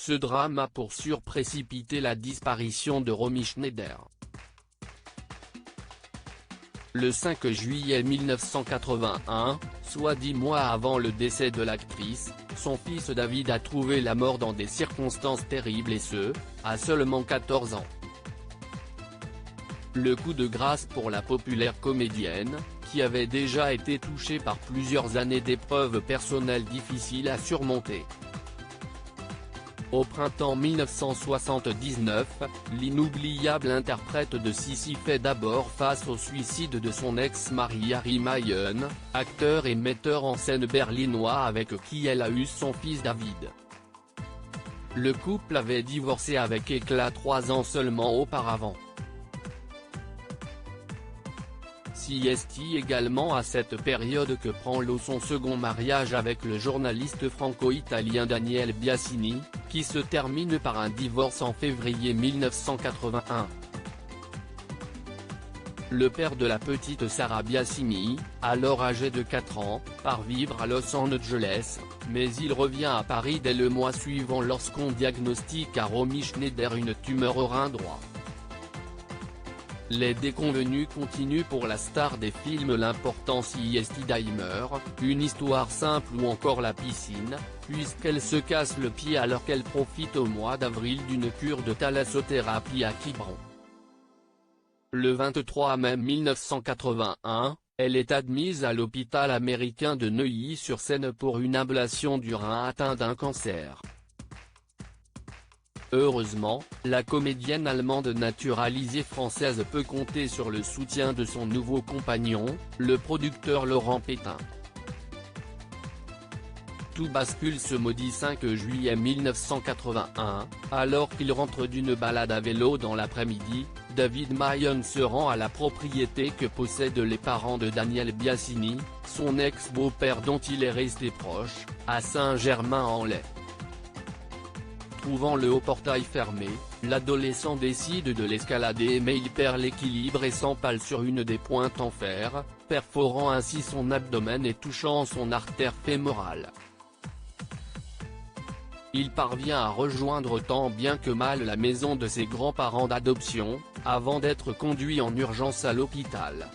ce drame a pour sûr précipité la disparition de Romy Schneider. Le 5 juillet 1981, soit 10 mois avant le décès de l'actrice, son fils David a trouvé la mort dans des circonstances terribles et ce, à seulement 14 ans. Le coup de grâce pour la populaire comédienne, qui avait déjà été touchée par plusieurs années d'épreuves personnelles difficiles à surmonter. Au printemps 1979, l'inoubliable interprète de Sissi fait d'abord face au suicide de son ex-mari Harry Mayenne, acteur et metteur en scène berlinois avec qui elle a eu son fils David. Le couple avait divorcé avec éclat 3 ans seulement auparavant. C'est également à cette période que prend l'eau son second mariage avec le journaliste franco-italien Daniel Biasini, qui se termine par un divorce en février 1981. Le père de la petite Sara Biasini, alors âgée de 4 ans, part vivre à Los Angeles, mais il revient à Paris dès le mois suivant lorsqu'on diagnostique à Romy Schneider une tumeur au rein droit. Les déconvenues continuent pour la star des films L'important c'est Dahmer, Une histoire simple ou encore La piscine, puisqu'elle se casse le pied alors qu'elle profite au mois d'avril d'une cure de thalassothérapie à Quiberon. Le 23 mai 1981, elle est admise à l'hôpital américain de Neuilly-sur-Seine pour une ablation du rein atteint d'un cancer. Heureusement, la comédienne allemande naturalisée française peut compter sur le soutien de son nouveau compagnon, le producteur Laurent Pétain. Tout bascule ce maudit 5 juillet 1981, alors qu'il rentre d'une balade à vélo dans l'après-midi, David Mayenne se rend à la propriété que possèdent les parents de Daniel Biasini, son ex-beau-père dont il est resté proche, à Saint-Germain-en-Laye. Trouvant le haut portail fermé, l'adolescent décide de l'escalader mais il perd l'équilibre et s'empale sur une des pointes en fer, perforant ainsi son abdomen et touchant son artère fémorale. Il parvient à rejoindre tant bien que mal la maison de ses grands-parents d'adoption, avant d'être conduit en urgence à l'hôpital.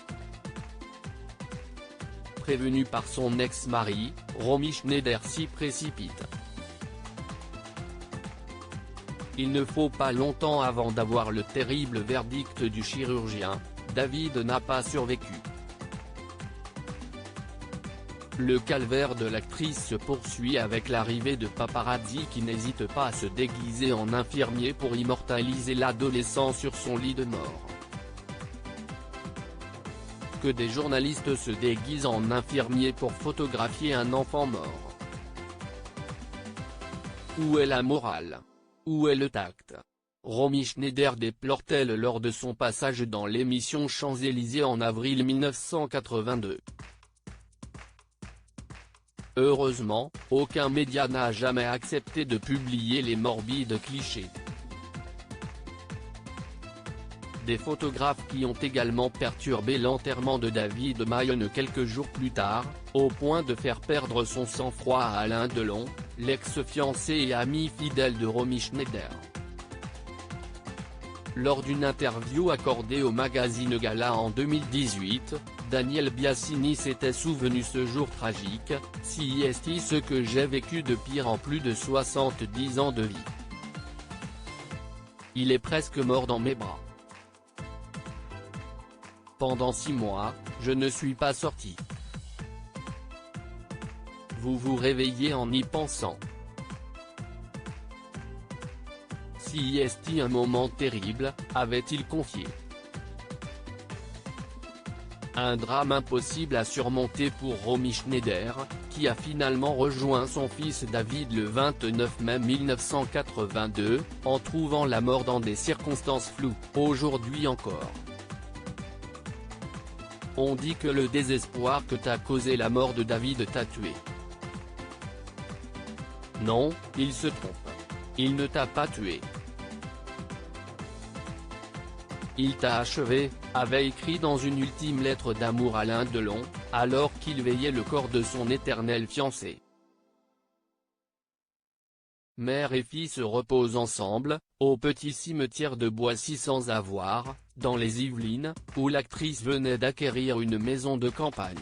Prévenue par son ex-mari, Romy Schneider s'y précipite. Il ne faut pas longtemps avant d'avoir le terrible verdict du chirurgien, David n'a pas survécu. Le calvaire de l'actrice se poursuit avec l'arrivée de paparazzi qui n'hésitent pas à se déguiser en infirmier pour immortaliser l'adolescent sur son lit de mort. Que des journalistes se déguisent en infirmier pour photographier un enfant mort. Où est la morale ? Où est le tact ? Romy Schneider déplore-t-elle lors de son passage dans l'émission Champs-Élysées en avril 1982. Heureusement, aucun média n'a jamais accepté de publier les morbides clichés. Des photographes qui ont également perturbé l'enterrement de David Mayenne quelques jours plus tard, au point de faire perdre son sang-froid à Alain Delon, l'ex-fiancé et ami fidèle de Romy Schneider. Lors d'une interview accordée au magazine Gala en 2018, Daniel Biasini s'était souvenu ce jour tragique, « C'est ce que j'ai vécu de pire en plus de 70 ans de vie. Il est presque mort dans mes bras. Pendant 6 mois, je ne suis pas sorti. Vous vous réveillez en y pensant. C'est un moment terrible, avait-il confié. Un drame impossible à surmonter pour Romy Schneider, qui a finalement rejoint son fils David le 29 mai 1982, en trouvant la mort dans des circonstances floues, aujourd'hui encore. On dit que le désespoir que t'a causé la mort de David t'a tué. Non, il se trompe. Il ne t'a pas tué. Il t'a achevé, avait écrit dans une ultime lettre d'amour Alain Delon, alors qu'il veillait le corps de son éternel fiancé. Mère et fille se reposent ensemble, au petit cimetière de Boissy-sans-Avoir, dans les Yvelines, où l'actrice venait d'acquérir une maison de campagne.